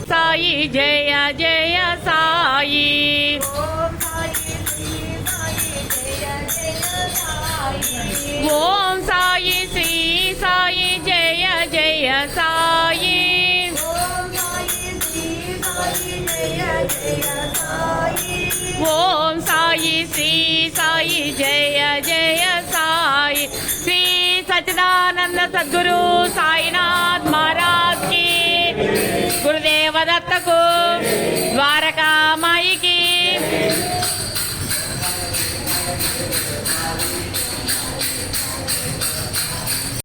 సాయి జయ జయ సాయి ఓం సాయి శ్రీ సాయి జయ జయ సాయి ఓం సాయి శ్రీ సాయి జయ జయ సాయి శ్రీ సచ్చిదానంద సద్గురు సాయినాథ్ महाराज की गुरुदेव दत्त को